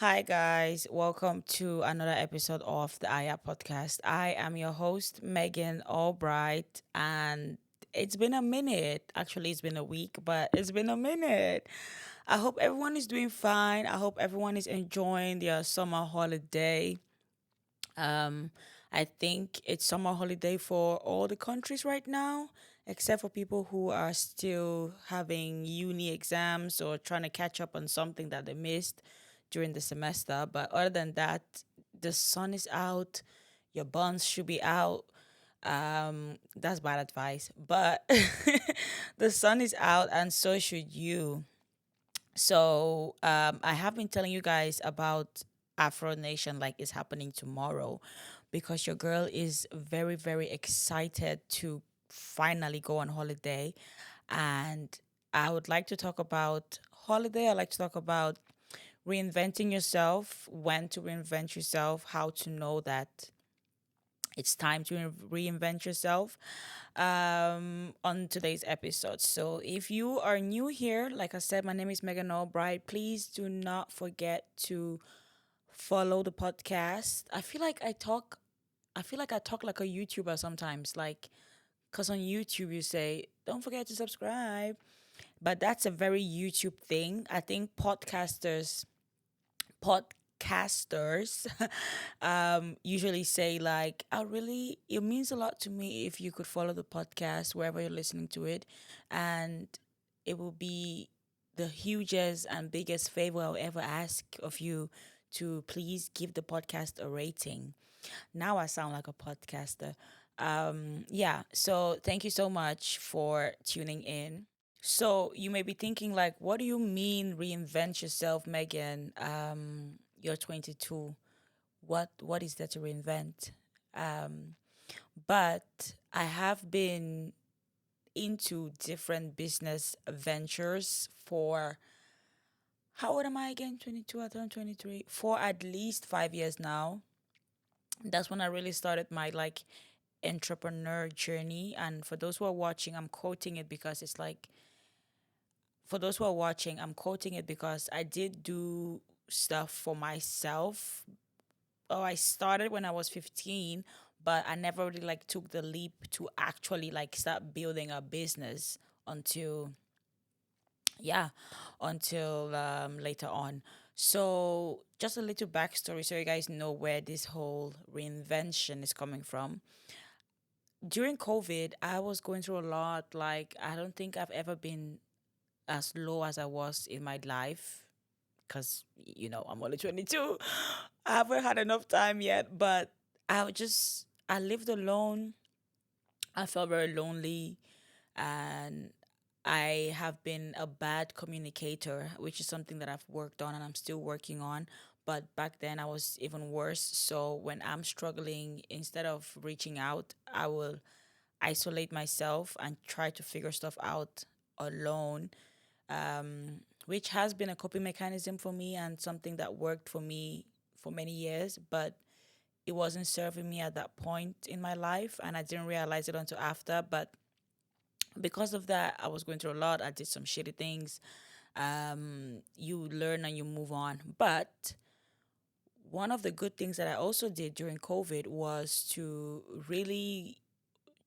Hi, guys. Welcome to another episode of the iYAP podcast. I am your host, Megan Albright, and it's been a minute. Actually, it's been a week, but it's been a minute. I hope everyone is doing fine. I hope everyone is enjoying their summer holiday. Um, I think it's summer holiday for all the countries right now, except for people who are still having uni exams or trying to catch up on something that they missed during the semester. But other than that, the sun is out, your buns should be out. That's bad advice, but the sun is out, and so should you. So I have been telling you guys about Afro Nation like it's happening tomorrow because your girl is very, very excited to finally go on holiday. And I would like to talk about holiday. I like to talk about reinventing yourself, when to reinvent yourself, how to know that it's time to reinvent yourself on today's episode. So, if you are new here, like I said, my name is Megan Albright. Please do not forget to follow the podcast. I feel like I talk like a YouTuber sometimes, like, because on YouTube you say, don't forget to subscribe. But that's a very YouTube thing. I think podcasters usually say like I really it means a lot to me if you could follow the podcast wherever you're listening to it, and it will be the hugest and biggest favor I'll ever ask of you to please give the podcast a rating. Now I sound like a podcaster. Yeah, so thank you so much for tuning in. So you may be thinking like, what do you mean reinvent yourself, Megan? You're 22. What is there to reinvent? Um, but I have been into different business ventures for how old am I again? 22, I turned 23. For at least 5 years now. That's when I really started my like entrepreneur journey. And for those who are watching, I'm quoting it because it's like for those who are watching, I'm quoting it because I did do stuff for myself. Oh, I started when I was 15, but I never really like took the leap to actually like start building a business until yeah, until later on. So just a little backstory so you guys know where this whole reinvention is coming from. During COVID, I was going through a lot. Like I don't think I've ever been as low as I was in my life because I'm only 22. I haven't had enough time yet, but I lived alone. I felt very lonely, and I have been a bad communicator, which is something that I've worked on and I'm still working on. But back then I was even worse. So when I'm struggling, instead of reaching out, I will isolate myself and try to figure stuff out alone, which has been a coping mechanism for me and something that worked for me for many years, but it wasn't serving me at that point in my life, and I didn't realize it until after. But because of that, I was going through a lot. I did some shitty things. You learn and you move on. But one of the good things that I also did during COVID was to really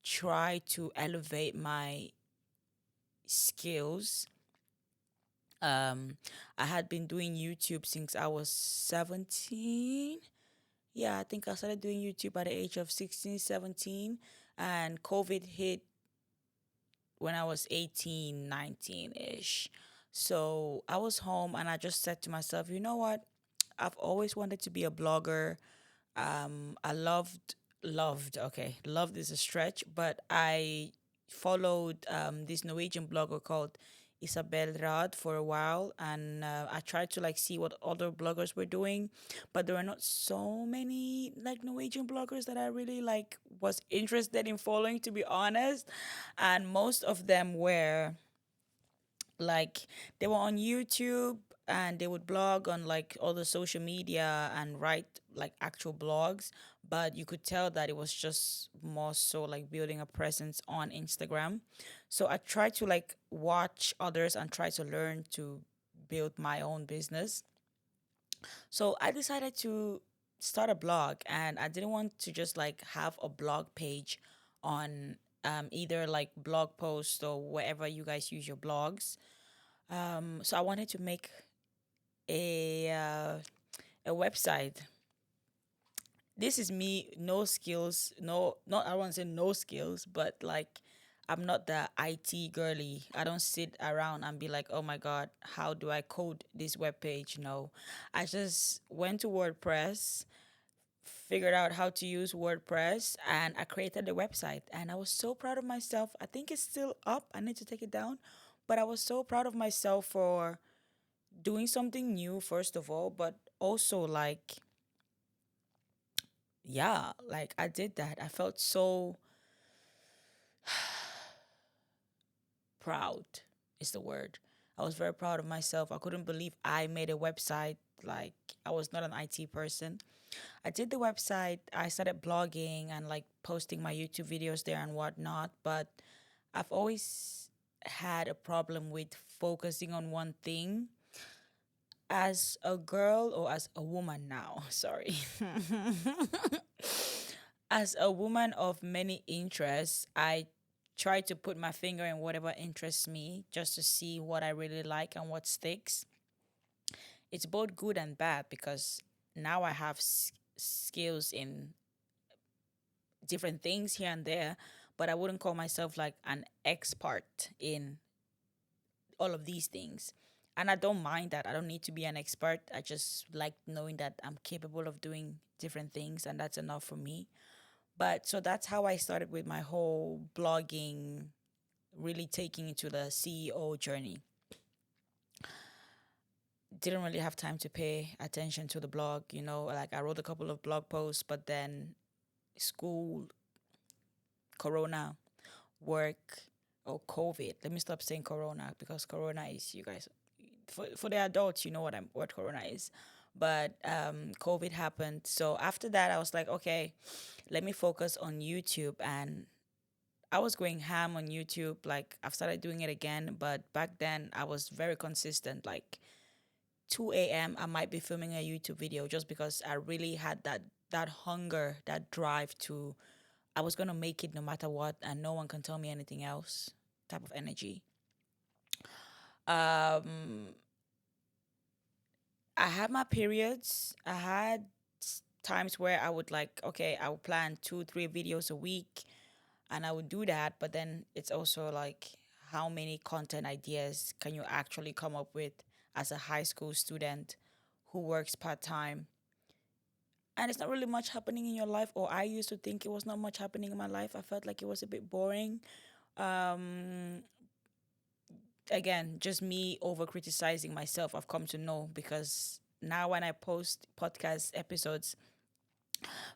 try to elevate my skills. I had been doing YouTube since I was 17. Yeah, I think I started doing YouTube at the age of 16, 17. And COVID hit when I was 18, 19 ish. So I was home and I just said to myself, you know what? I've always wanted to be a blogger. I loved is a stretch, but I followed this Norwegian blogger called Isabel Rad for a while, and I tried to like see what other bloggers were doing, but there were not so many like Norwegian bloggers that I really like was interested in following, to be honest, and most of them were like they were on YouTube and they would blog on like all the social media and write like actual blogs, but you could tell that it was just more so like building a presence on Instagram. So I tried to like watch others and try to learn to build my own business. So I decided to start a blog, and I didn't want to just like have a blog page on either like blog post or wherever you guys use your blogs. So I wanted to make a website. This is me, no skills, no, not I won't say no skills, but like I'm not the IT girly. I don't sit around and be like, oh my God, how do I code this web page? No, I just went to WordPress, figured out how to use WordPress, and I created the website. And I was so proud of myself. I think it's still up. I need to take it down. But I was so proud of myself for doing something new, first of all, but also like, yeah, like I did that. I felt so proud, is the word. I was very proud of myself. I couldn't believe I made a website. Like, I was not an IT person. I did the website, I started blogging and like posting my YouTube videos there and whatnot. But I've always had a problem with focusing on one thing. As a girl, or as a woman now, sorry. As a woman of many interests, I try to put my finger in whatever interests me just to see what I really like and what sticks. It's both good and bad because now I have skills in different things here and there, but I wouldn't call myself like an expert in all of these things. And I don't mind that. I don't need to be an expert. I just like knowing that I'm capable of doing different things, and that's enough for me. But so that's how I started with my whole blogging, really taking it to the CEO journey. Didn't really have time to pay attention to the blog, like I wrote a couple of blog posts, but then school, corona, work, or COVID. Let me stop saying corona because corona is, you guys, for the adults, you know what corona is. But COVID happened. So after that, I was like, okay, let me focus on YouTube. And I was going ham on YouTube. Like I've started doing it again, but back then I was very consistent. Like 2 a.m. I might be filming a YouTube video just because I really had that hunger, that drive to I was gonna make it no matter what, and no one can tell me anything else. Type of energy. Um, I had my periods. I had times where I would like, okay, I would plan 2, 3 videos a week, and I would do that. But then it's also like, how many content ideas can you actually come up with as a high school student who works part time? And it's not really much happening in your life, or I used to think it was not much happening in my life. I felt like it was a bit boring. Um, Again, just me over criticizing myself, I've come to know, because now when I post podcast episodes,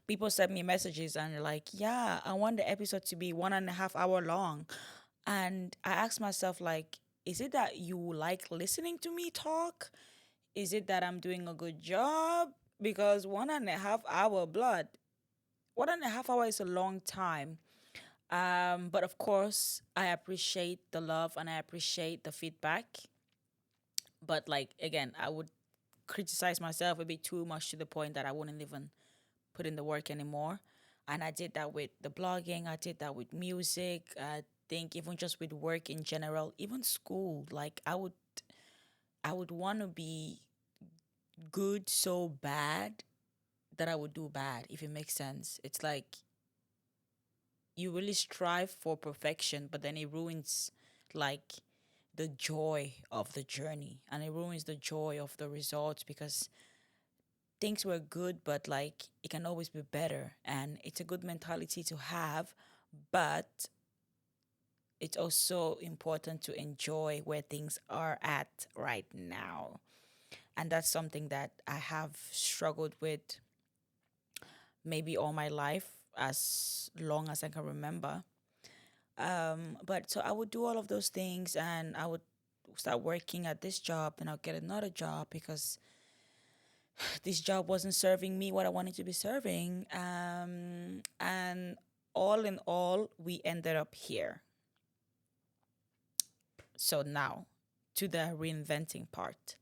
people send me messages and they're like, yeah, I want the episode to be 1.5 hour long. And I ask myself, like, is it that you like listening to me talk? Is it that I'm doing a good job? Because 1.5 hour, 1.5 hour is a long time. But of course, I appreciate the love and I appreciate the feedback. But like again, I would criticize myself a bit too much to the point that I wouldn't even put in the work anymore. And I did that with the blogging, I did that with music, I think even just with work in general, even school. Like I would want to be good so bad that I would do bad, if it makes sense. It's like you really strive for perfection, but then it ruins like the joy of the journey, and it ruins the joy of the results, because things were good, but like it can always be better. And it's a good mentality to have, but it's also important to enjoy where things are at right now. And that's something that I have struggled with maybe all my life, as long as I can remember. But so I would do all of those things, and I would start working at this job, and I'll get another job because this job wasn't serving me what I wanted to be serving. And all in all, we ended up here. So now to the reinventing part.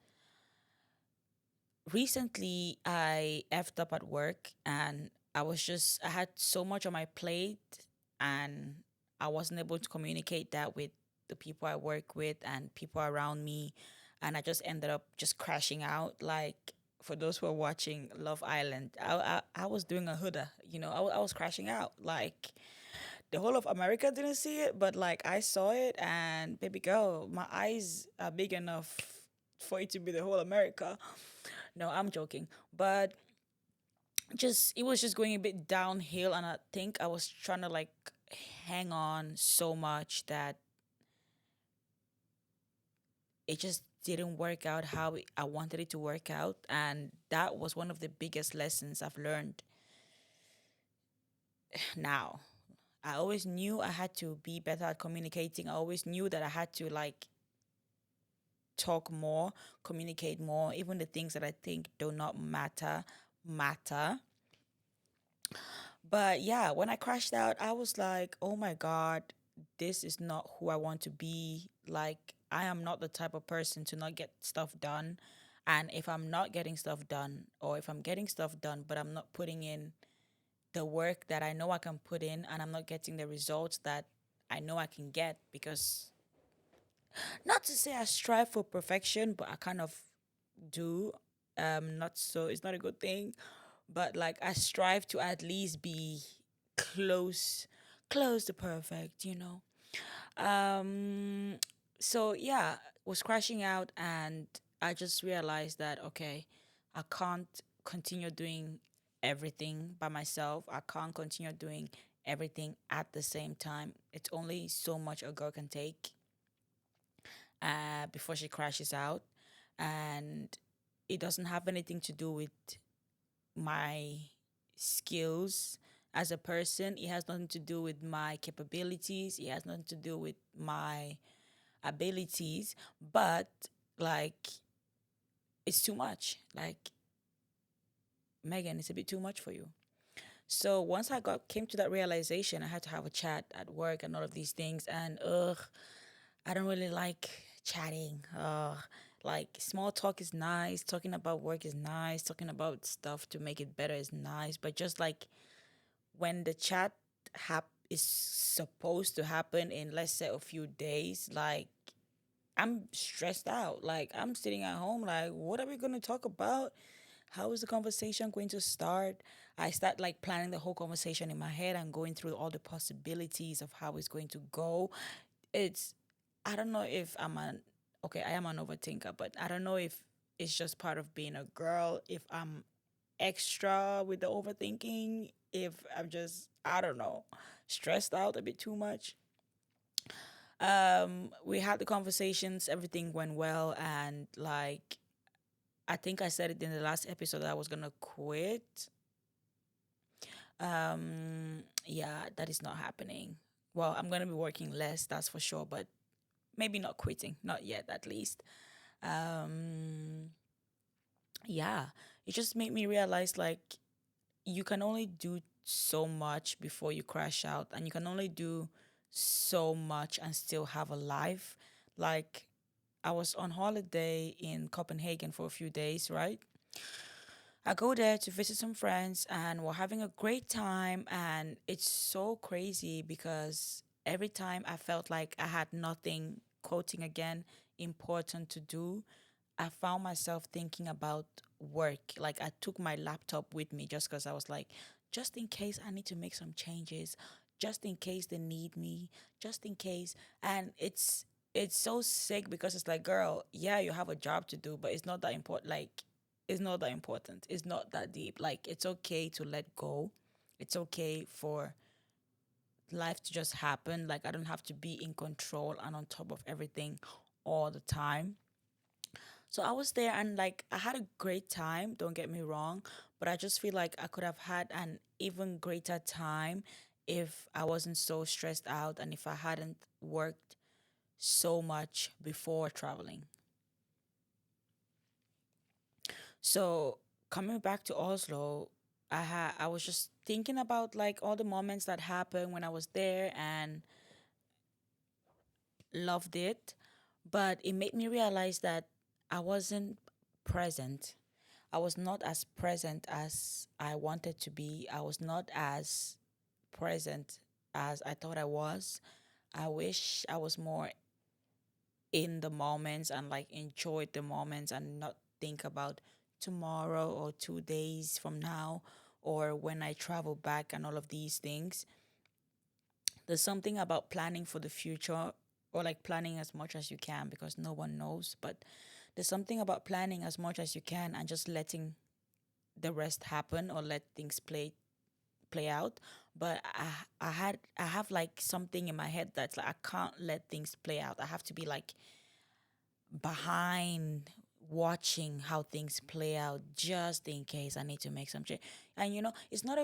recently I effed up at work, and I had so much on my plate, and I wasn't able to communicate that with the people I work with and people around me. And I just ended up just crashing out. Like, for those who are watching Love Island, I was doing a huda, I was crashing out. Like, the whole of America didn't see it, but like I saw it, and baby girl, my eyes are big enough for it to be the whole America. No, I'm joking. But just it was just going a bit downhill, and I think I was trying to like hang on so much that it just didn't work out how I wanted it to work out. And that was one of the biggest lessons I've learned now. I always knew I had to be better at communicating. I always knew that I had to like talk more, communicate more, even the things that I think do not matter. But yeah, when I crashed out, I was like, oh my God, this is not who I want to be. Like, I am not the type of person to not get stuff done. And if I'm not getting stuff done, or if I'm getting stuff done, but I'm not putting in the work that I know I can put in, and I'm not getting the results that I know I can get, because not to say I strive for perfection, but I kind of do. Not so, it's not a good thing, but like I strive to at least be close, close to perfect, you know. Um, so yeah, was crashing out, and I just realized that okay, I can't continue doing everything by myself. I can't continue doing everything at the same time. It's only so much a girl can take before she crashes out. And it doesn't have anything to do with my skills as a person. It has nothing to do with my capabilities. It has nothing to do with my abilities. But like, it's too much. Like, Megan, it's a bit too much for you. So once I got came to that realization, I had to have a chat at work and all of these things. And I don't really like chatting. Like, small talk is nice, talking about work is nice, talking about stuff to make it better is nice, but just like when the chat is supposed to happen in, let's say, a few days, like, I'm stressed out. Like, I'm sitting at home, like, what are we gonna talk about? How is the conversation going to start? I start like planning the whole conversation in my head and going through all the possibilities of how it's going to go. It's I don't know if I'm an okay, I am an overthinker, but I don't know if it's just part of being a girl, if I'm extra with the overthinking, if I'm just, I don't know, stressed out a bit too much. We had the conversations, everything went well, and like I think I said it in the last episode that I was gonna quit. Yeah, that is not happening. Well, I'm gonna be working less, that's for sure, but maybe not quitting, not yet at least. Um, yeah, it just made me realize like you can only do so much before you crash out, and you can only do so much and still have a life. Like, I was on holiday in Copenhagen for a few days, right? I go there to visit some friends, and we're having a great time. And it's so crazy because every time I felt like I had nothing, quoting again, important to do, I found myself thinking about work. Like, I took my laptop with me just because I was like, just in case I need to make some changes, just in case they need me, just in case. And it's so sick because it's like, girl, yeah, you have a job to do, but it's not that important. Like, it's not that important. It's not that deep. Like, it's okay to let go. It's okay for life to just happen. Like, I don't have to be in control and on top of everything all the time. So I was there, and like I had a great time, don't get me wrong, but I just feel like I could have had an even greater time if I wasn't so stressed out and if I hadn't worked so much before traveling. So coming back to Oslo, I was just thinking about like all the moments that happened when I was there, and loved it, but it made me realize that I wasn't present. I was not as present as I wanted to be. I was not as present as I thought I was. I wish I was more in the moments and like enjoyed the moments and not think about tomorrow or 2 days from now or when I travel back and all of these things. There's something about planning for the future, or like planning as much as you can because no one knows, but there's something about planning as much as you can and just letting the rest happen or let things play out. But I have like something in my head that's like I can't let things play out. I have to be like behind watching how things play out just in case I need to make some change. And it's not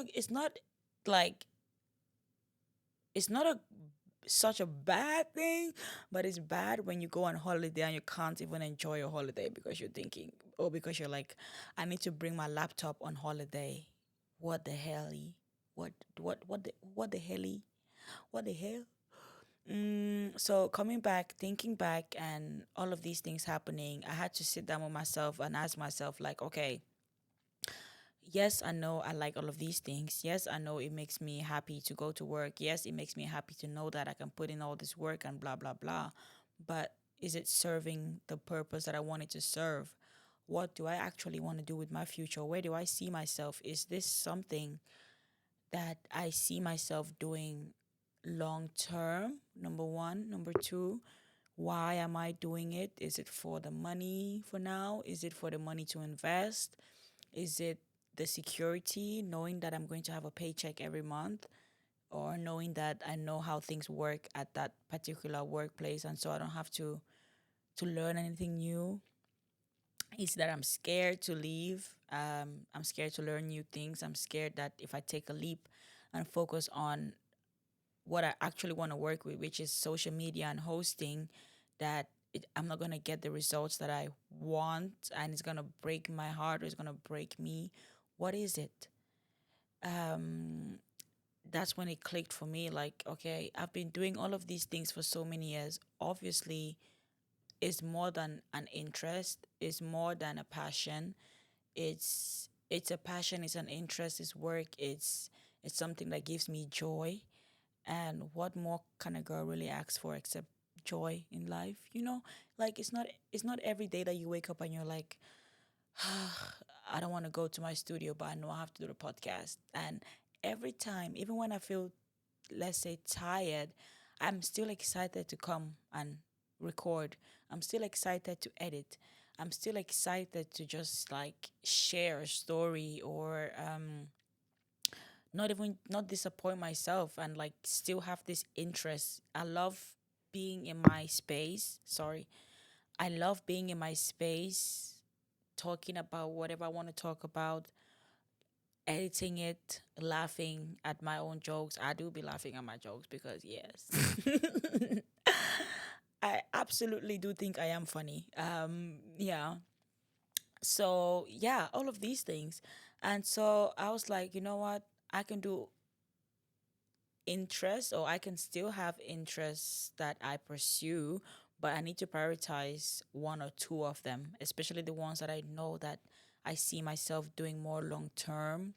like it's not a such a bad thing, but it's bad when you go on holiday and you can't even enjoy your holiday because you're thinking, or because you're like, I need to bring my laptop on holiday. What the hell? What the hell? What the hell? So coming back, thinking back, and all of these things happening, I had to sit down with myself and ask myself, like, okay, yes, I know I like all of these things. Yes, I know it makes me happy to go to work. Yes, it makes me happy to know that I can put in all this work and blah, blah, blah. But is it serving the purpose that I want it to serve? What do I actually want to do with my future? Where do I see myself? Is this something that I see myself doing long term? Number one. Number two, why am I doing it? Is it for the money for now? Is it for the money to invest? Is it the security, knowing that I'm going to have a paycheck every month, or knowing that I know how things work at that particular workplace and so I don't have to learn anything new? Is that I'm scared to leave. I'm scared to learn new things. I'm scared that if I take a leap and focus on what I actually want to work with, which is social media and hosting, that I'm not going to get the results that I want and it's going to break my heart or it's going to break me. What is it? Um, that's when it clicked for me. Like, okay, I've been doing all of these things for so many years. Obviously, it's more than an interest, it's more than a passion. It's a passion, it's an interest, it's work, it's something that gives me joy. And what more can a girl really ask for except joy in life? Like it's not every day that you wake up and you're like, I don't want to go to my studio, but I know I have to do the podcast. And every time, even when I feel, let's say, tired, I'm still excited to come and record. I'm still excited to edit. I'm still excited to just like share a story, or not disappoint myself and like still have this interest. I love being in my space. Sorry. I love being in my space, talking about whatever I want to talk about, editing it, laughing at my own jokes. I do be laughing at my jokes because yes. I absolutely do think I am funny. Yeah. So, yeah, all of these things. And so I was like, you know what? I can do interests, or I can still have interests that I pursue, but I need to prioritize one or two of them, especially the ones that I know that I see myself doing more long term.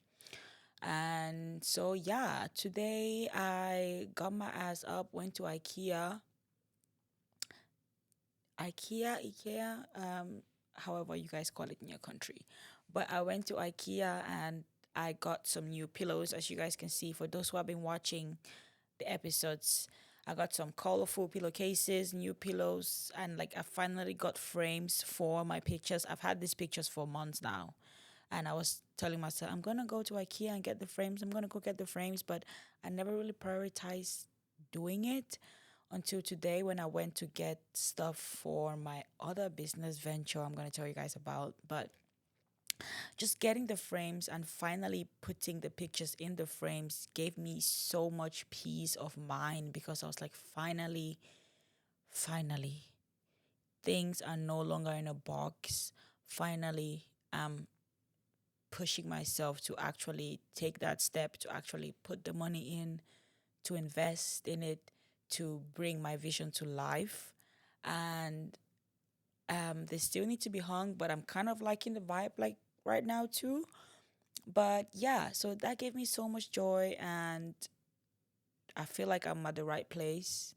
And so yeah, today I got my ass up, went to IKEA, however you guys call it in your country. But I went to IKEA and I got some new pillows, as you guys can see. For those who have been watching the episodes, I got some colorful pillowcases, new pillows, and like I finally got frames for my pictures. I've had these pictures for months now. And I was telling myself, I'm gonna go to IKEA and get the frames. I'm gonna go get the frames, but I never really prioritized doing it until today when I went to get stuff for my other business venture I'm gonna tell you guys about. But just getting the frames and finally putting the pictures in the frames gave me so much peace of mind because I was like, finally, things are no longer in a box. Finally, I'm pushing myself to actually take that step, to actually put the money in, to invest in it, to bring my vision to life. And they still need to be hung, but I'm kind of liking the vibe. Like right now too. But yeah, so that gave me so much joy, and I feel like I'm at the right place.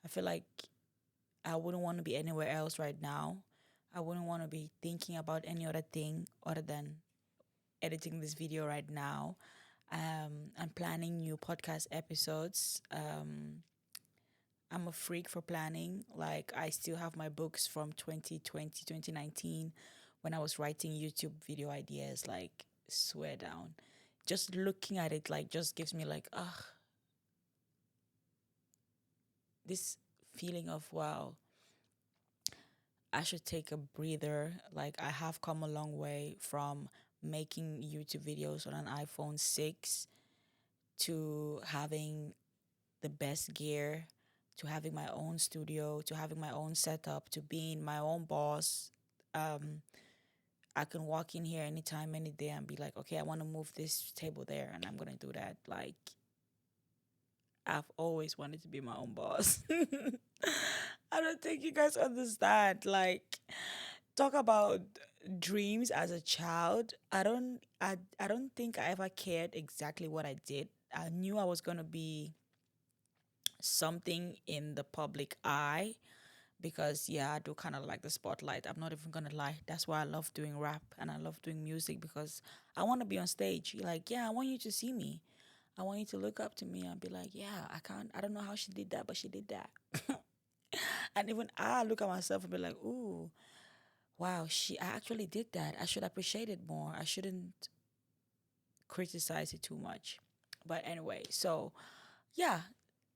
I feel like I wouldn't want to be anywhere else right now. I wouldn't want to be thinking about any other thing other than editing this video right now. I'm planning new podcast episodes. I'm a freak for planning. Like, I still have my books from 2020, 2019, when I was writing YouTube video ideas, like, swear down. Just looking at it, like, just gives me, like, this feeling of, wow, I should take a breather. Like, I have come a long way from making YouTube videos on an iPhone 6 to having the best gear, to having my own studio, to having my own setup, to being my own boss. Um, I can walk in here anytime, any day, and be like, okay, I want to move this table there, and I'm gonna do that. Like, I've always wanted to be my own boss. I don't think you guys understand. Like, talk about dreams as a child. I don't think I ever cared exactly what I did. I knew I was gonna be something in the public eye because yeah, I do kind of like the spotlight. I'm not even gonna lie. That's why I love doing rap and I love doing music because I want to be on stage. Like, yeah, I want you to see me. I want you to look up to me and be like, yeah, I don't know how she did that, but she did that. And even I look at myself and be like, ooh, wow, I actually did that. I should appreciate it more. I shouldn't criticize it too much. But anyway, so yeah,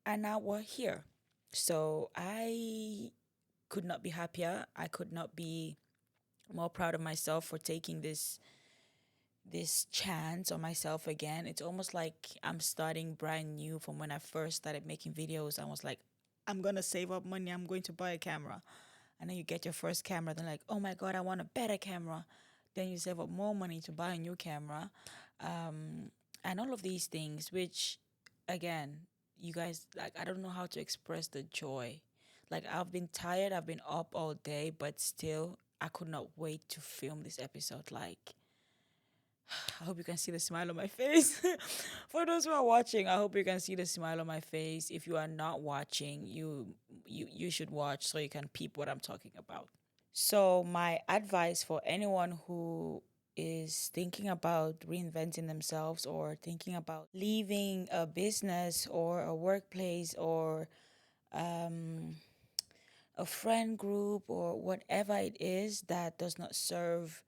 and now we're here. So I could not be happier. I could not be more proud of myself for taking this chance on myself again. It's almost like I'm starting brand new from when I first started making videos. I was like, I'm gonna save up money. I'm going to buy a camera, and then you get your first camera. Then like, oh my god, I want a better camera. Then you save up more money to buy a new camera, um, and all of these things. Which, again, you guys, like, I don't know how to express the joy. Like, I've been tired. I've been up all day, but still, I could not wait to film this episode. Like, I hope you can see the smile on my face. For those who are watching, I hope you can see the smile on my face. If you are not watching, you should watch so you can peep what I'm talking about. So my advice for anyone who is thinking about reinventing themselves or thinking about leaving a business or a workplace or um, a friend group or whatever it is that does not serve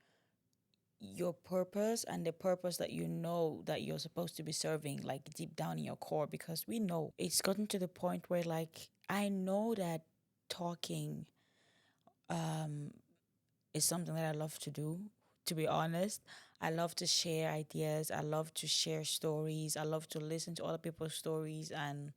your purpose and the purpose that you know that you're supposed to be serving, like deep down in your core, because we know it's gotten to the point where, like, I know that talking um is something that I love to do, to be honest. I love to share ideas, I love to share stories, I love to listen to other people's stories and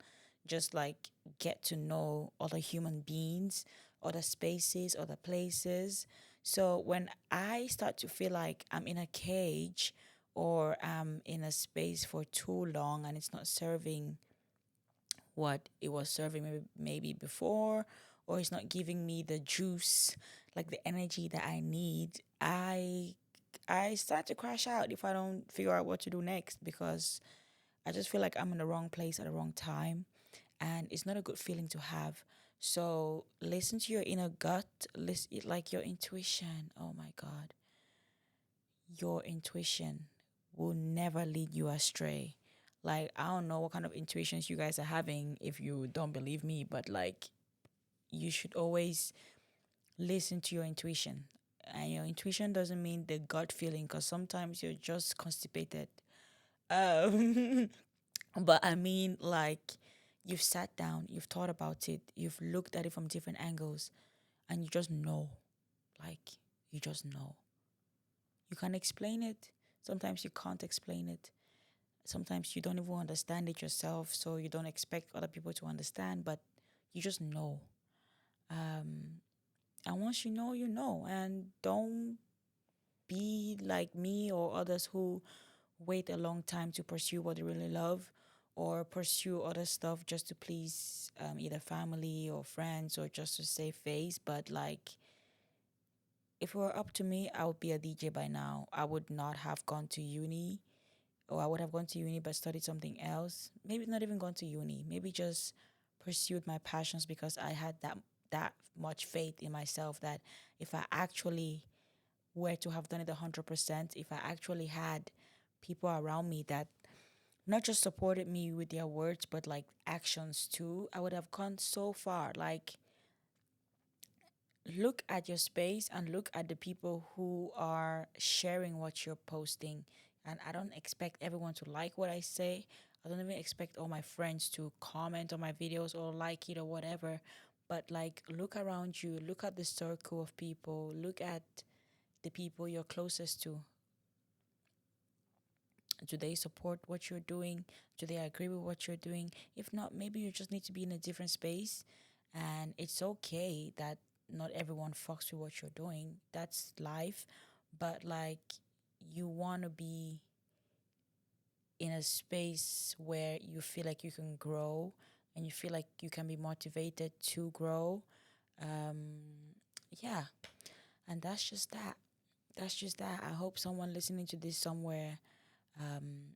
just like get to know other human beings, other spaces, other places. So when I start to feel like I'm in a cage or I'm in a space for too long and it's not serving what it was serving maybe before, or it's not giving me the juice, like the energy that I need, I start to crash out if I don't figure out what to do next, because I just feel like I'm in the wrong place at the wrong time, and it's not a good feeling to have. So listen to your inner gut, listen, like your intuition. Oh my god, your intuition will never lead you astray. Like, I don't know what kind of intuitions you guys are having if you don't believe me, but like, you should always listen to your intuition. And your intuition doesn't mean the gut feeling, because sometimes you're just constipated. Um, but I mean, like, you've sat down, you've thought about it, you've looked at it from different angles, and you just know. Like, you just know. You can explain it. Sometimes you can't explain it. Sometimes you don't even understand it yourself, so you don't expect other people to understand, but you just know. Um, and once you know, you know. And don't be like me or others who wait a long time to pursue what they really love or pursue other stuff just to please either family or friends or just to save face. But like, if it were up to me, I would be a DJ by now. I would not have gone to uni, or I would have gone to uni but studied something else. Maybe not even gone to uni. Maybe just pursued my passions because I had that much faith in myself that if I actually were to have done it 100%, if I actually had people around me that not just supported me with their words but like actions too, I would have gone so far. Like, look at your space and look at the people who are sharing what you're posting. And I don't expect everyone to like what I say. I don't even expect all my friends to comment on my videos or like it or whatever. But like, look around you, look at the circle of people, look at the people you're closest to. Do they support what you're doing? Do they agree with what you're doing? If not, maybe you just need to be in a different space. And it's okay that not everyone fucks with what you're doing. That's life. But like, you want to be in a space where you feel like you can grow and you feel like you can be motivated to grow. Yeah. And that's just that. That's just that. I hope someone listening to this somewhere um,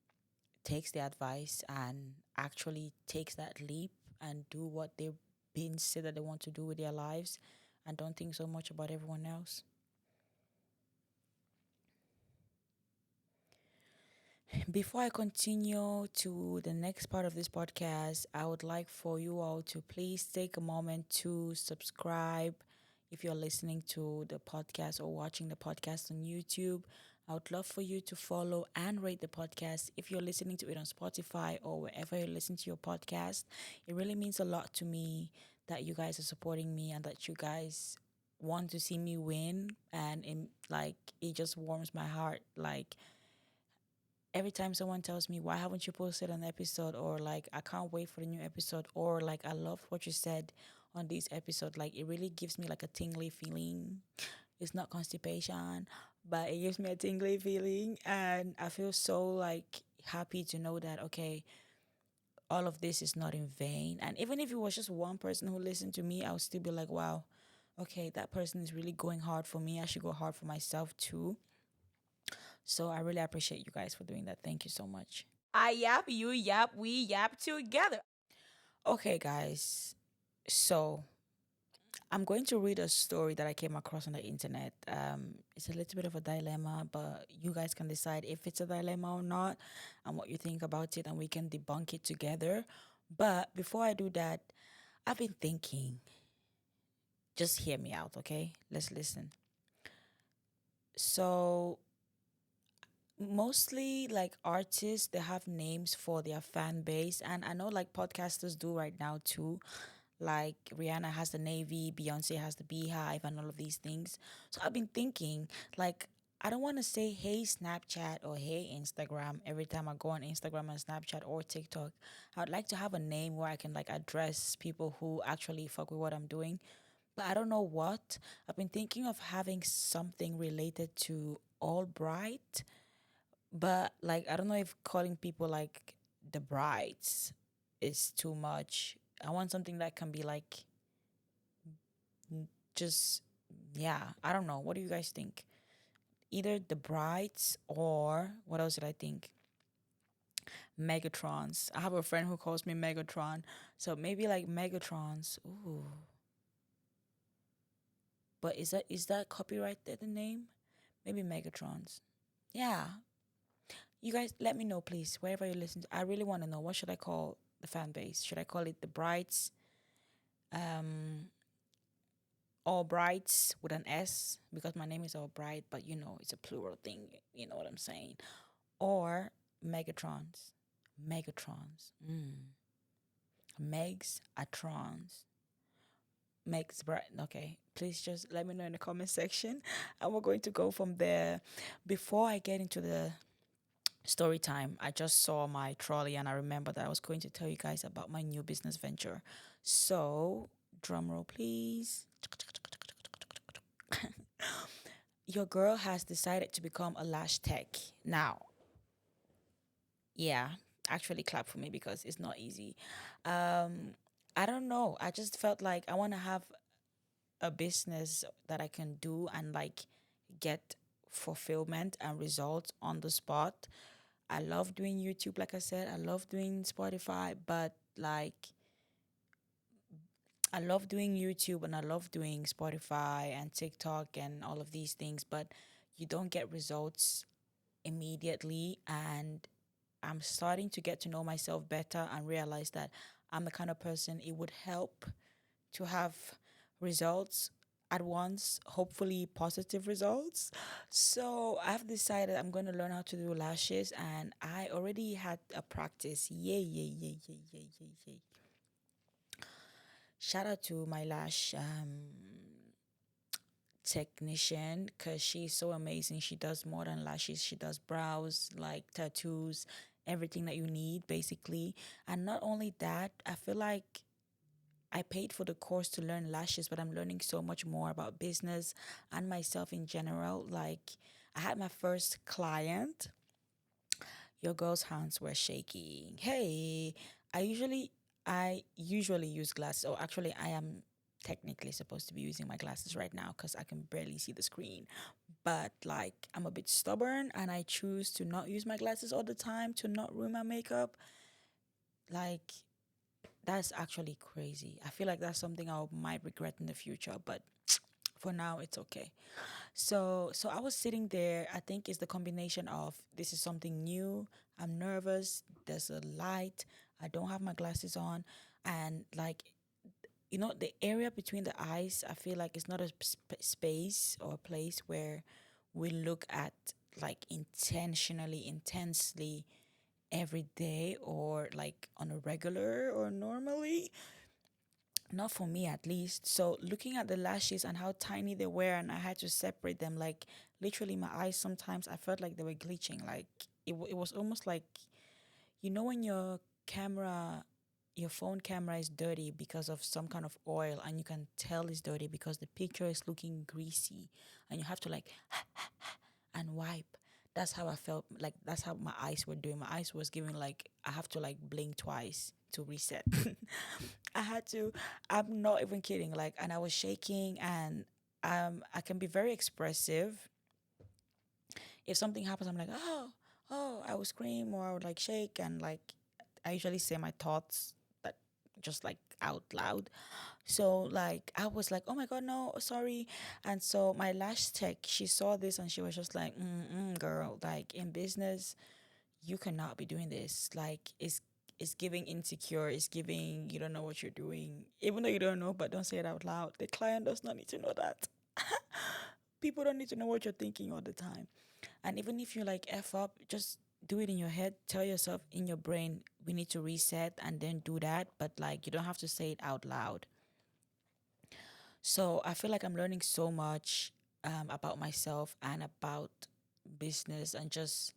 takes the advice and actually takes that leap and do what they've been said that they want to do with their lives and don't think so much about everyone else. Before I continue to the next part of this podcast, I would like for you all to please take a moment to subscribe if you're listening to the podcast or watching the podcast on YouTube. I would love for you to follow and rate the podcast if you're listening to it on Spotify or wherever you listen to your podcast. It really means a lot to me that you guys are supporting me and that you guys want to see me win, and like, it just warms my heart. Like, every time someone tells me, why haven't you posted an episode, or like, I can't wait for the new episode, or like, I love what you said on this episode, like, it really gives me like a tingly feeling. It's not constipation, but it gives me a tingly feeling, and I feel so like happy to know that, okay, all of this is not in vain. And even if it was just one person who listened to me, I would still be like, wow, okay, that person is really going hard for me. I should go hard for myself too. So I really appreciate you guys for doing that. Thank you so much. iYAP, uYAP, weYAP together. Okay, guys. So I'm going to read a story that I came across on the internet. It's a little bit of a dilemma, but you guys can decide if it's a dilemma or not and what you think about it, and we can debunk it together. But before I do that, I've been thinking, just hear me out, okay? Let's listen. So, mostly like artists, they have names for their fan base, and I know like podcasters do right now too. Like, Rihanna has the Navy, Beyonce has the Beehive, and all of these things. So I've been thinking, like, I don't want to say hey Snapchat or hey Instagram every time I go on Instagram and Snapchat or TikTok. I would like to have a name where I can like address people who actually fuck with what I'm doing. But I don't know what. I've been thinking of having something related to Albright, but like, I don't know if calling people like the brides is too much. I want something that can be like, just, yeah, I don't know. What do you guys think? Either the brides, or what else did I think? Megatrons. I have a friend who calls me Megatron. So maybe like Megatrons. Ooh. But is that copyrighted, the name? Maybe Megatrons. Yeah. You guys let me know, please, wherever you listen to. I really want to know, what should I call the fan base? Should I call it the brides? Um Albrights with an S, because my name is Albright, but it's a plural thing. You know what I'm saying? Or Megatrons. Megatrons. Megs are trons. Megs bright. Okay, please just let me know in the comment section, and we're going to go from there. Before I get into the story time, I just saw my trolley and I remember that I was going to tell you guys about my new business venture. So, drum roll, please. Your girl has decided to become a lash tech. Now, yeah, actually clap for me because it's not easy. I don't know. I just felt like I want to have a business that I can do and like get fulfillment and results on the spot. I love doing YouTube, like I said. I love doing Spotify, but like I love doing YouTube and I love doing Spotify and TikTok and all of these things, but you don't get results immediately. And I'm starting to get to know myself better and realize that I'm the kind of person it would help to have results at once, hopefully positive results. So I've decided I'm going to learn how to do lashes, and I already had a practice. Yay, yay, yay, yay, yay, yay, yay. Shout out to my lash technician because she's so amazing. She does more than lashes, she does brows, like tattoos, everything that you need, basically. And not only that, I feel like I paid for the course to learn lashes, but I'm learning so much more about business and myself in general. Like, I had my first client. Your girl's hands were shaking. Hey, I usually I usually use glasses. Or actually, I am technically supposed to be using my glasses right now because I can barely see the screen. But like, I'm a bit stubborn and I choose to not use my glasses all the time to not ruin my makeup. Like, that's actually crazy. I feel like that's something I might regret in the future, but for now it's okay. So I was sitting there. I think it's the combination of this is something new. I'm nervous. There's a light. I don't have my glasses on, and like the area between the eyes. I feel like it's not a space or a place where we look at like intentionally, intensely every day or like on a regular or normally, not for me at least. So looking at the lashes and how tiny they were, and I had to separate them, like literally my eyes sometimes I felt like they were glitching. Like it was almost like, when your phone camera is dirty because of some kind of oil, and you can tell it's dirty because the picture is looking greasy, and you have to like and wipe. That's how I felt. Like that's how my eyes were doing. My eyes was giving like I have to like blink twice to reset. I had to. I'm not even kidding. Like, and I was shaking, and I can be very expressive. If something happens, I'm like, oh, I would scream or I would like shake, and like I usually say my thoughts that just like out loud. So like I was like, oh my god, no, sorry. And so my lash tech, she saw this and she was just like, girl, like in business, you cannot be doing this. Like it's giving insecure. It's giving you don't know what you're doing, even though you don't know. But don't say it out loud. The client does not need to know that. People don't need to know what you're thinking all the time. And even if you like F up, just do it in your head. Tell yourself in your brain, we need to reset and then do that. But like, you don't have to say it out loud. So I feel like I'm learning so much about myself and about business and just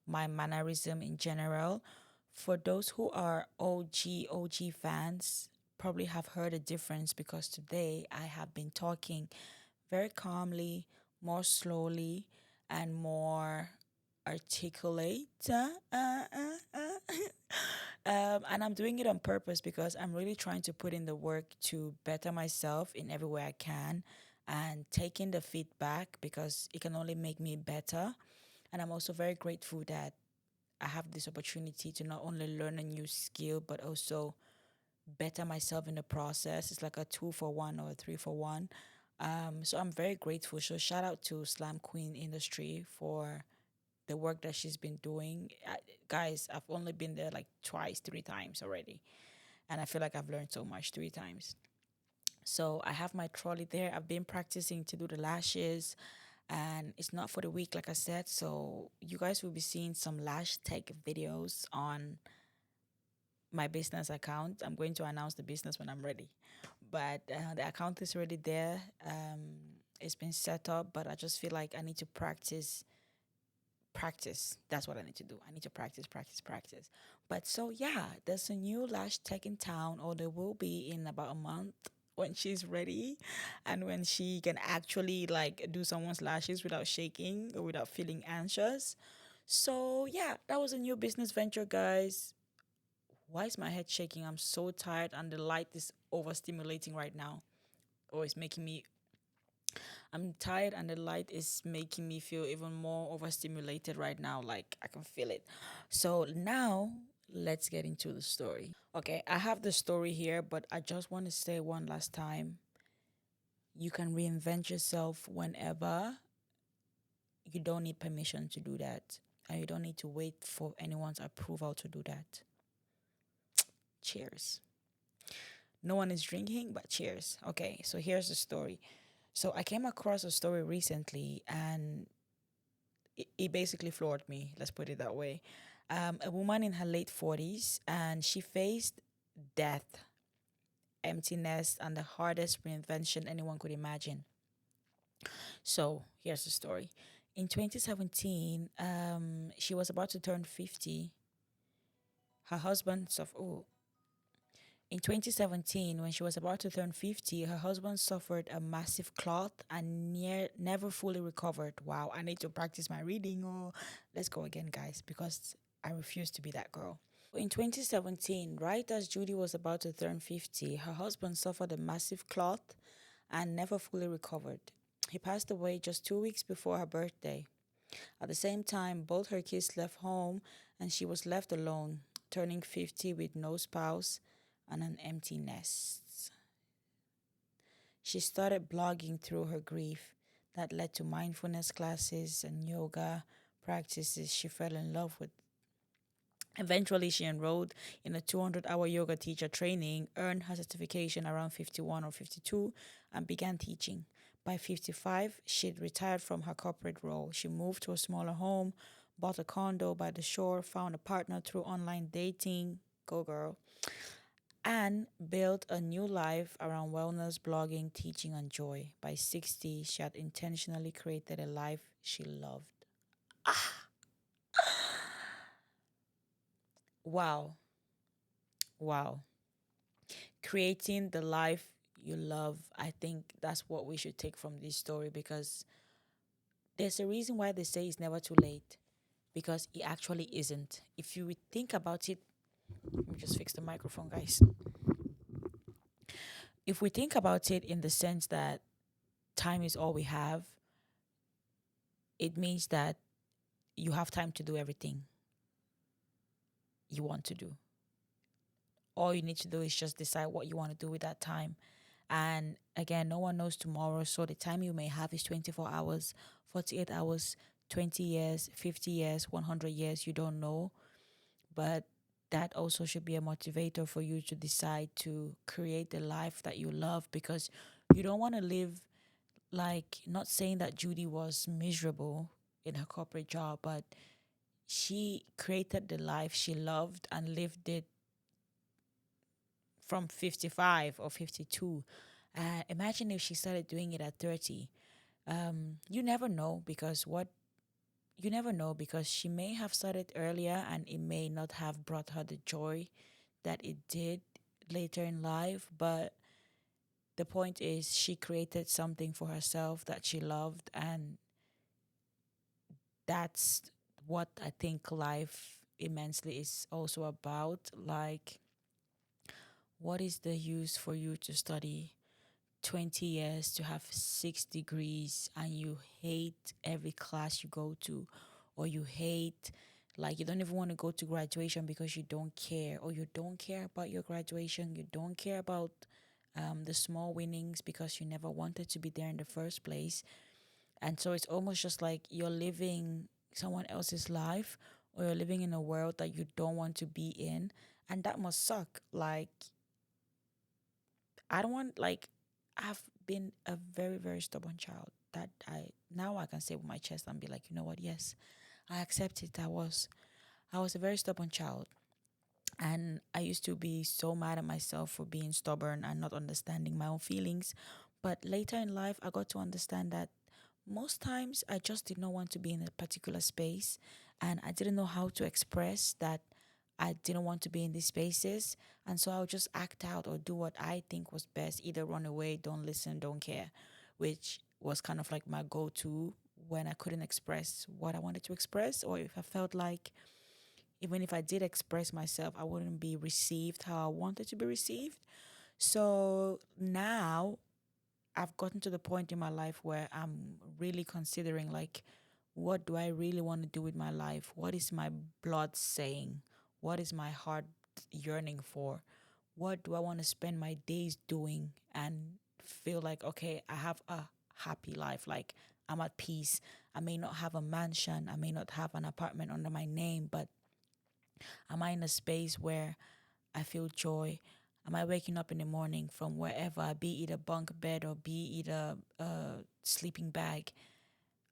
my mannerism in general. For those who are OG fans, probably have heard a difference because today I have been talking very calmly, more slowly, and more articulate. And I'm doing it on purpose because I'm really trying to put in the work to better myself in every way I can and taking the feedback because it can only make me better. And I'm also very grateful that I have this opportunity to not only learn a new skill, but also better myself in the process. It's like a 2 for 1 or a 3 for 1. So I'm very grateful. So shout out to Slam Queen Industry for the work that she's been doing. Guys, I've only been there like twice, 3 times already. And I feel like I've learned so much 3 times. So I have my trolley there. I've been practicing to do the lashes, and it's not for the week, like I said. So you guys will be seeing some lash tech videos on my business account. I'm going to announce the business when I'm ready. But the account is already there. It's been set up, but I just feel like I need to practice. That's what I need to do. I need to practice. But so yeah, there's a new lash tech in town, or there will be in about a month when she's ready and when she can actually like do someone's lashes without shaking or without feeling anxious. So yeah, that was a new business venture, guys. Why is my head shaking? I'm so tired and the light is overstimulating right now. or it's making me, I'm tired, and the light is making me feel even more overstimulated right now. Like I can feel it. So now let's get into the story. Okay, I have the story here, but I just want to say one last time, you can reinvent yourself whenever. You don't need permission to do that. And you don't need to wait for anyone's approval to do that. Cheers. No one is drinking, but cheers. Okay, so here's the story. So I came across a story recently, and it basically floored me. Let's put it that way. A woman in her late 40s, and she faced death, emptiness, and the hardest reinvention anyone could imagine. So here's the story. In 2017, she was about to turn 50. Her husband suffered. Oh, in 2017, when she was about to turn 50, her husband suffered a massive clot and never fully recovered. Wow, I need to practice my reading. Oh, let's go again, guys, because I refuse to be that girl. In 2017, right as Judy was about to turn 50, her husband suffered a massive clot and never fully recovered. He passed away just 2 weeks before her birthday. At the same time, both her kids left home and she was left alone, turning 50 with no spouse and an empty nest. She started blogging through her grief that led to mindfulness classes and yoga practices she fell in love with. Eventually, she enrolled in a 200-hour yoga teacher training, earned her certification around 51 or 52, and began teaching. By 55, she'd retired from her corporate role. She moved to a smaller home, bought a condo by the shore, found a partner through online dating, go girl, and built a new life around wellness, blogging, teaching, and joy. By 60, she had intentionally created a life she loved. Wow. Wow. Creating the life you love, I think that's what we should take from this story, because there's a reason why they say it's never too late, because it actually isn't. If you would think about it, let me just fix the microphone, guys. If we think about it in the sense that time is all we have, it means that you have time to do everything you want to do. All you need to do is just decide what you want to do with that time. And again, no one knows tomorrow. So the time you may have is 24 hours, 48 hours, 20 years, 50 years, 100 years. You don't know. But that also should be a motivator for you to decide to create the life that you love, because you don't want to live like, not saying that Judy was miserable in her corporate job, but she created the life she loved and lived it from 55 or 52. Imagine if she started doing it at 30. You never know, because what you never know, because she may have started earlier and it may not have brought her the joy that it did later in life. But the point is, she created something for herself that she loved, and that's what I think life immensely is also about. Like, what is the use for you to study 20 years to have 6 degrees and you hate every class you go to, or you hate, like, you don't even want to go to graduation because you don't care, or you don't care about your graduation, you don't care about the small winnings because you never wanted to be there in the first place. And so it's almost just like you're living someone else's life, or you're living in a world that you don't want to be in. And that must suck. Like, I don't want, like, I've been a very, very stubborn child that now I can say with my chest and be like, you know what? Yes, I accept it. I was a very stubborn child. And I used to be so mad at myself for being stubborn and not understanding my own feelings. But later in life, I got to understand that most times I just did not want to be in a particular space, and I didn't know how to express that I didn't want to be in these spaces. And so I would just act out or do what I think was best, either run away, don't listen, don't care, which was kind of like my go to when I couldn't express what I wanted to express, or if I felt like even if I did express myself, I wouldn't be received how I wanted to be received. So now I've gotten to the point in my life where I'm really considering, like, what do I really want to do with my life? What is my blood saying? What is my heart yearning for? What do I want to spend my days doing and feel like, okay, I have a happy life, like I'm at peace. I may not have a mansion, I may not have an apartment under my name, but am I in a space where I feel joy? Am I waking up in the morning from wherever, be it a bunk bed or be it a sleeping bag?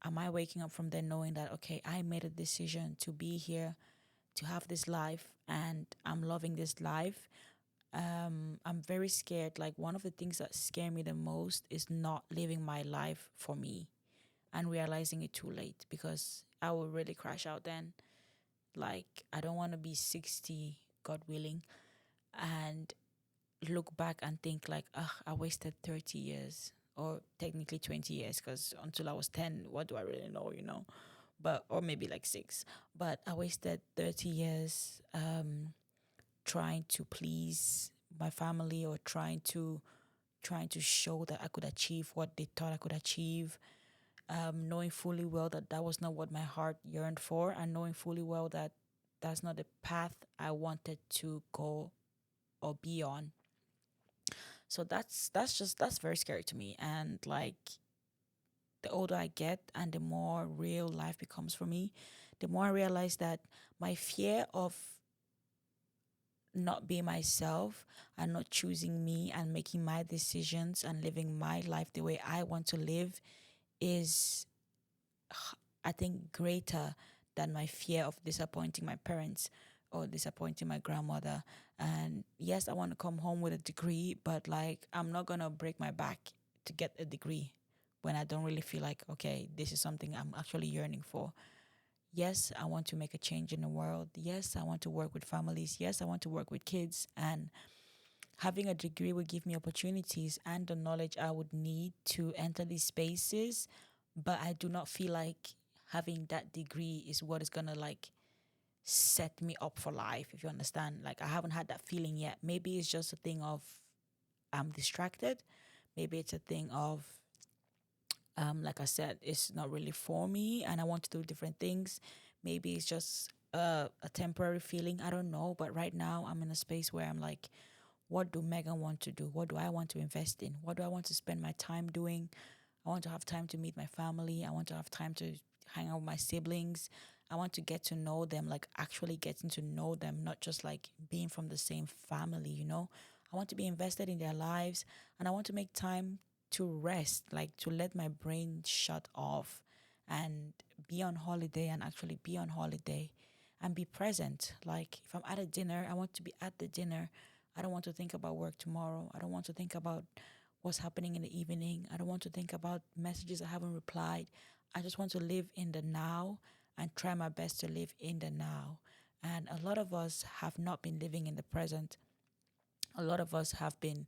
Am I waking up from there knowing that, okay, I made a decision to be here, to have this life, and I'm loving this life? I'm very scared. Like, one of the things that scare me the most is not living my life for me and realizing it too late, because I will really crash out then. Like, I don't want to be 60, God willing, and look back and think like, ugh, I wasted 30 years, or technically 20 years, because until I was 10, what do I really know, you know? But, or maybe like six. But I wasted 30 years trying to please my family, or trying to show that I could achieve what they thought I could achieve, knowing fully well that that was not what my heart yearned for, and knowing fully well that that's not the path I wanted to go or be on. So that's very scary to me. And like, the older I get and the more real life becomes for me, the more I realize that my fear of not being myself and not choosing me and making my decisions and living my life the way I want to live is, I think, greater than my fear of disappointing my parents or disappointing my grandmother. And yes, I want to come home with a degree, but like, I'm not going to break my back to get a degree when I don't really feel like, okay, this is something I'm actually yearning for. Yes, I want to make a change in the world. Yes, I want to work with families. Yes, I want to work with kids. And having a degree would give me opportunities and the knowledge I would need to enter these spaces. But I do not feel like having that degree is what is going to like set me up for life, if you understand. Like, I haven't had that feeling yet. Maybe it's just a thing of I'm distracted. Maybe it's a thing of, like I said, it's not really for me and I want to do different things. Maybe it's just a temporary feeling. I don't know. But right now, I'm in a space where I'm like, what do Megan want to do? What do I want to invest in? What do I want to spend my time doing? I want to have time to meet my family. I want to have time to hang out with my siblings. I want to get to know them, like actually getting to know them, not just like being from the same family, you know? I want to be invested in their lives, and I want to make time to rest, like to let my brain shut off and be on holiday, and actually be on holiday and be present. Like, if I'm at a dinner, I want to be at the dinner. I don't want to think about work tomorrow. I don't want to think about what's happening in the evening. I don't want to think about messages I haven't replied. I just want to live in the now and try my best to live in the now. And a lot of us have not been living in the present. A lot of us have been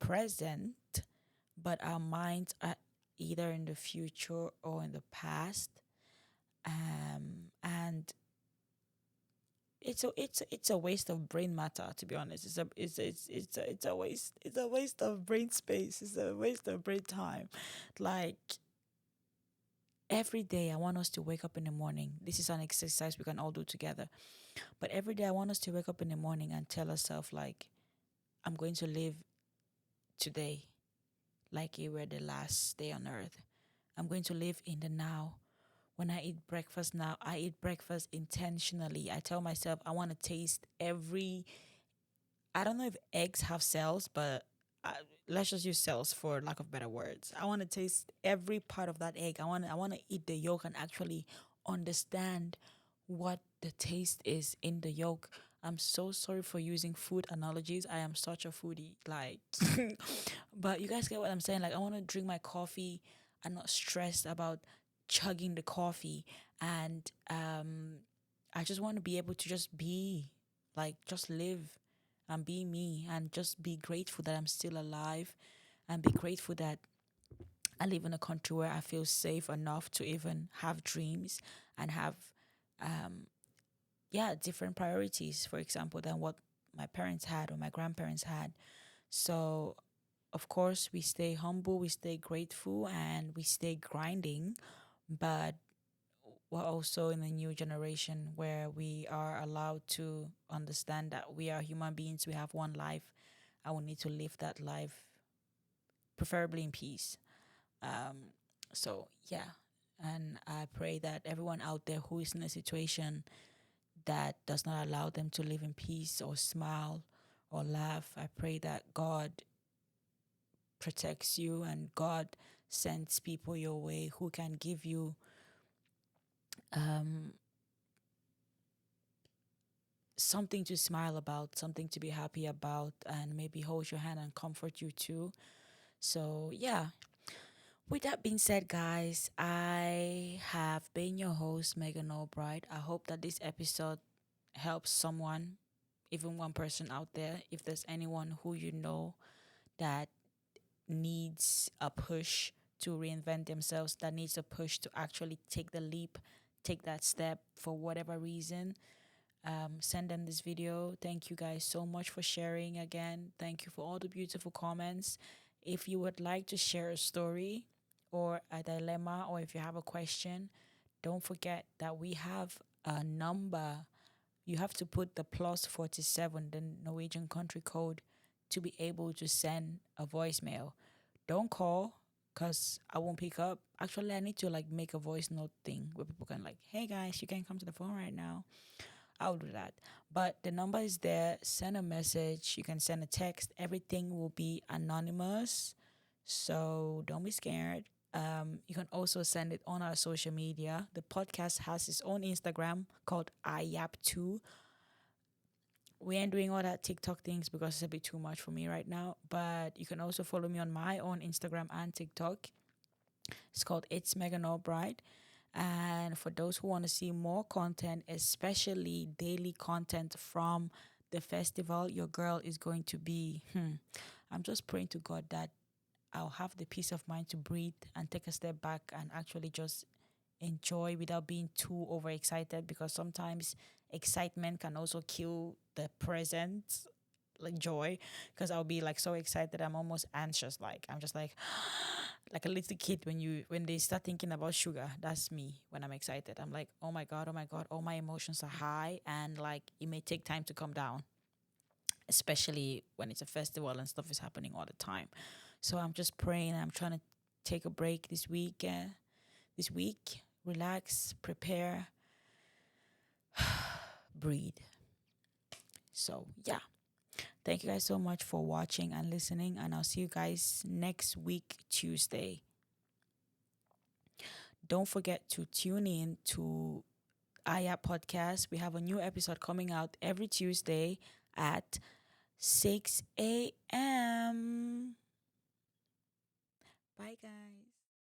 present, but our minds are either in the future or in the past. And it's a waste of brain matter, to be honest. It's a waste. It's a waste of brain space. It's a waste of brain time. Like, every day I want us to wake up in the morning. This is an exercise we can all do together. But every day I want us to wake up in the morning and tell ourselves, like, I'm going to live today like it were the last day on earth. I'm going to live in the now. When I eat breakfast now, I eat breakfast intentionally. I tell myself I want to taste every, I don't know if eggs have cells, but let's just use cells for lack of better words. I want to taste every part of that egg. I want to eat the yolk and actually understand what the taste is in the yolk. I'm so sorry for using food analogies. I am such a foodie, like, but you guys get what I'm saying. Like, I want to drink my coffee and not stressed about chugging the coffee, and I just want to be able to just be, like, just live and be me, and just be grateful that I'm still alive, and be grateful that I live in a country where I feel safe enough to even have dreams and have, um, yeah, different priorities, for example, than what my parents had or my grandparents had. So Of course, we stay humble, we stay grateful, and we stay grinding. But we're also in a new generation where we are allowed to understand that we are human beings, we have one life, and we need to live that life preferably in peace. Um, so yeah, and I pray that everyone out there who is in a situation that does not allow them to live in peace or smile or laugh, I pray that God protects you and God sends people your way who can give you um, something to smile about, something to be happy about, and maybe hold your hand and comfort you too. So yeah, with that being said, guys, I have been your host, Megan Albright. I hope that this episode helps someone, even one person out there. If there's anyone who you know that needs a push to reinvent themselves, that needs a push to actually take the leap, take that step for whatever reason, send them this video. Thank you guys so much for sharing again. Thank you for all the beautiful comments. If you would like to share a story or a dilemma, or if you have a question, don't forget that we have a number. You have to put the +47, the Norwegian country code, to be able to send a voicemail. Don't call because I won't pick up. Actually, I need to like make a voice note thing where people can like, hey guys, you can come to the phone right now. I'll do that. But the number is there. Send a message. You can send a text. Everything will be anonymous. So don't be scared. You can also send it on our social media. The podcast has its own Instagram called iYAP2. We ain't doing all that TikTok things because it's a bit too much for me right now. But you can also follow me on my own Instagram and TikTok. It's called It's Megan Albright. And for those who want to see more content, especially daily content from the festival, your girl is going to be. I'm just praying to God that I'll have the peace of mind to breathe and take a step back and actually just enjoy without being too overexcited, because sometimes excitement can also kill the present like joy, because I'll be like so excited I'm almost anxious, like I'm just like a little kid when they start thinking about sugar. That's me when I'm excited. I'm like, oh my god, oh my god, all my emotions are high, and like it may take time to come down, especially when it's a festival and stuff is happening all the time. So I'm just praying. I'm trying to take a break this week. This week, relax, prepare, breathe. So yeah, thank you guys so much for watching and listening, and I'll see you guys next week, Tuesday. Don't forget to tune in to iYAP podcast. We have a new episode coming out every Tuesday at 6 a.m. Bye, guys.